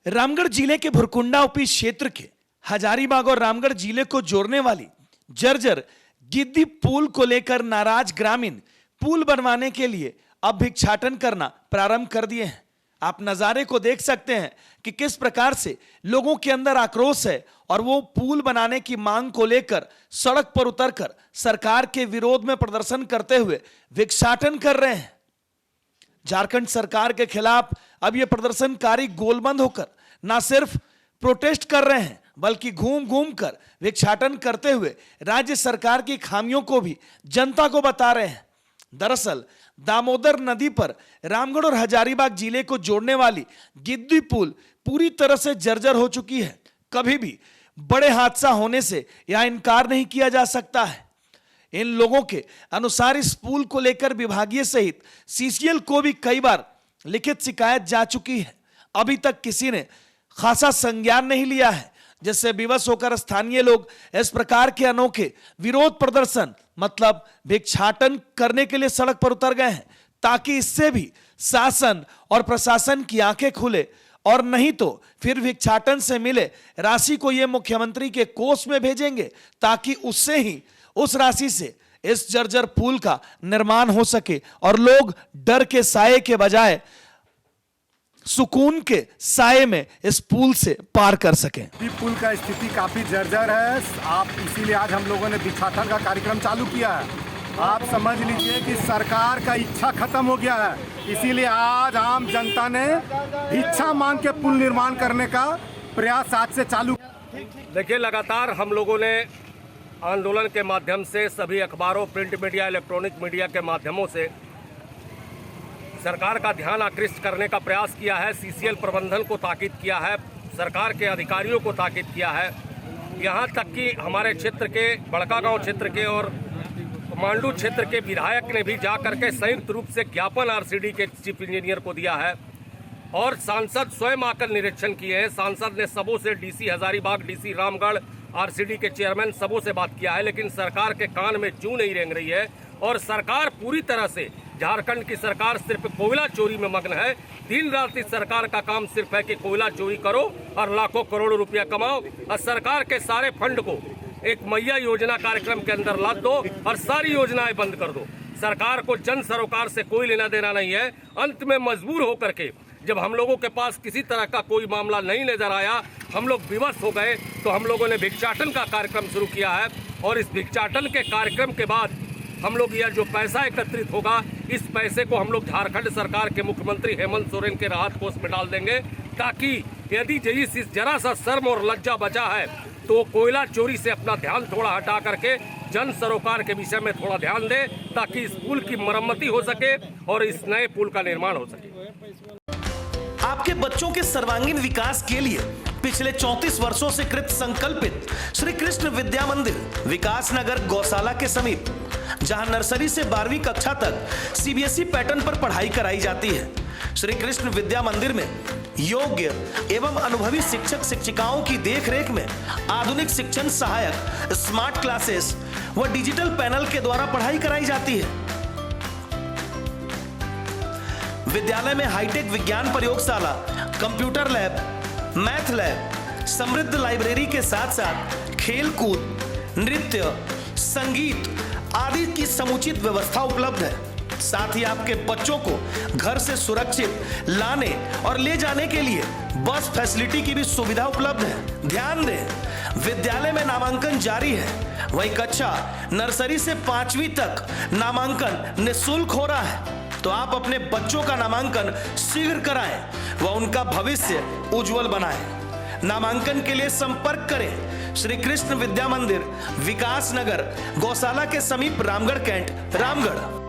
रामगढ़ जिले के भुरकुंडा ओपी क्षेत्र के हजारीबाग और रामगढ़ जिले को जोड़ने वाली जर्जर गिद्दी पुल को लेकर नाराज ग्रामीण पुल बनवाने के लिए अब भिक्षाटन करना प्रारंभ कर दिए हैं। आप नजारे को देख सकते हैं कि किस प्रकार से लोगों के अंदर आक्रोश है और वो पुल बनाने की मांग को लेकर सड़क पर उतरकर सरकार के विरोध में प्रदर्शन करते हुए भिक्षाटन कर रहे हैं। झारखंड सरकार के खिलाफ अब ये प्रदर्शनकारी गोलबंद होकर ना सिर्फ प्रोटेस्ट कर रहे हैं बल्कि घूम घूम कर भिक्षाटन करते हुए राज्य सरकार की खामियों को भी जनता को बता रहे हैं। दरअसल दामोदर नदी पर रामगढ़ और हजारीबाग जिले को जोड़ने वाली गिद्दी पुल पूरी तरह से जर्जर हो चुकी है। कभी भी बड़े हादसा होने से यह इनकार नहीं किया जा सकता है। इन लोगों के अनुसार इस पुल को लेकर विभागीय सहित सीसीएल को भी कई बार लिखित शिकायत जा चुकी है। अभी तक किसी ने खासा संज्ञान नहीं लिया है, जिससे विवश होकर स्थानीय लोग इस प्रकार के अनोखे विरोध प्रदर्शन मतलब भिक्षाटन करने के लिए सड़क पर उतर गए हैं, ताकि इससे भी शासन और प्रशासन की आंखें खुले और नहीं तो फिर भिक्षाटन से मिले राशि को ये मुख्यमंत्री के कोष में भेजेंगे, ताकि उससे ही उस राशि से इस जर्जर पुल का निर्माण हो सके और लोग डर के साये के बजाय सुकून के साये में इस पुल से पार कर सकें। पुल का स्थिति काफी जर्जर है। आप इसीलिए आज हम लोगों ने भिक्षाटन का कार्यक्रम चालू किया है। आप समझ लीजिए कि सरकार का इच्छा खत्म हो गया है, इसीलिए आज आम जनता ने भिक्षा मांग के पुल निर्माण करने का प्रयास आज से चालू। देखिए, लगातार हम लोगों ने आंदोलन के माध्यम से सभी अखबारों, प्रिंट मीडिया, इलेक्ट्रॉनिक मीडिया के माध्यमों से सरकार का ध्यान आकृष्ट करने का प्रयास किया है। सीसीएल प्रबंधन को ताकीद किया है, सरकार के अधिकारियों को ताकीद किया है। यहाँ तक कि हमारे क्षेत्र के बड़कागांव क्षेत्र के और मांडू क्षेत्र के विधायक ने भी जा करके संयुक्त रूप से ज्ञापन आरसीडी के चीफ इंजीनियर को दिया है और सांसद स्वयं आकर निरीक्षण किए हैं। सांसद ने सबों से, DC Hazaribagh, DC Ramgarh, RCD के चेयरमैन सबों से बात किया है, लेकिन सरकार के कान में जूं नहीं रेंग रही है और सरकार पूरी तरह से, झारखंड की सरकार सिर्फ कोयला चोरी में मग्न है। दिन रात इस सरकार का काम सिर्फ है कि कोयला चोरी करो और लाखों करोड़ों रुपया कमाओ और सरकार के सारे फंड को एक मैया योजना कार्यक्रम के अंदर लाद दो और सारी योजनाएं बंद कर दो। सरकार को जन सरोकार से कोई लेना देना नहीं है। अंत में मजबूर होकर के जब हम लोगों के पास किसी तरह का कोई मामला नहीं नजर आया, हम लोग विवश हो गए, तो हम लोगों ने भिक्षाटन का कार्यक्रम शुरू किया है और इस भिक्षाटन के कार्यक्रम के बाद हम लोग यह जो पैसा एकत्रित होगा, इस पैसे को हम लोग झारखंड सरकार के मुख्यमंत्री हेमंत सोरेन के राहत कोष में डाल देंगे, ताकि यदि इस जरा सा शर्म और लज्जा बचा है तो कोयला चोरी से अपना ध्यान थोड़ा हटा करके जन सरोकार के विषय में थोड़ा ध्यान दे, ताकि इस पुल की मरम्मती हो सके और इस नए पुल का निर्माण हो सके। आपके बच्चों के सर्वांगीण विकास के लिए पिछले 34 वर्षों से कृत संकल्पित श्री कृष्ण विद्या मंदिर विकास नगर गौशाला के समीप, जहां नर्सरी से 12वीं कक्षा तक सीबीएसई पैटर्न पर पढ़ाई कराई जाती है। श्री कृष्ण विद्या मंदिर में योग्य एवं अनुभवी शिक्षक शिक्षिकाओं की देखरेख में आधुनिक शिक्षण सहायक, स्मार्ट क्लासेस व डिजिटल पैनल के द्वारा पढ़ाई कराई जाती है। विद्यालय में हाईटेक विज्ञान प्रयोगशाला, कंप्यूटर लैब, मैथ लैब, समृद्ध लाइब्रेरी के साथ साथ खेल कूद, नृत्य, संगीत आदि की समुचित व्यवस्था उपलब्ध है। साथ ही आपके बच्चों को घर से सुरक्षित लाने और ले जाने के लिए बस फैसिलिटी की भी सुविधा उपलब्ध है। ध्यान दें, विद्यालय में नामांकन जारी है। वही कक्षा नर्सरी से 5वीं तक नामांकन निःशुल्क हो रहा है, तो आप अपने बच्चों का नामांकन शीघ्र कराएं व उनका भविष्य उज्जवल बनाएं। नामांकन के लिए संपर्क करें श्री कृष्ण विद्या मंदिर विकास नगर गौशाला के समीप, रामगढ़ कैंट, रामगढ़।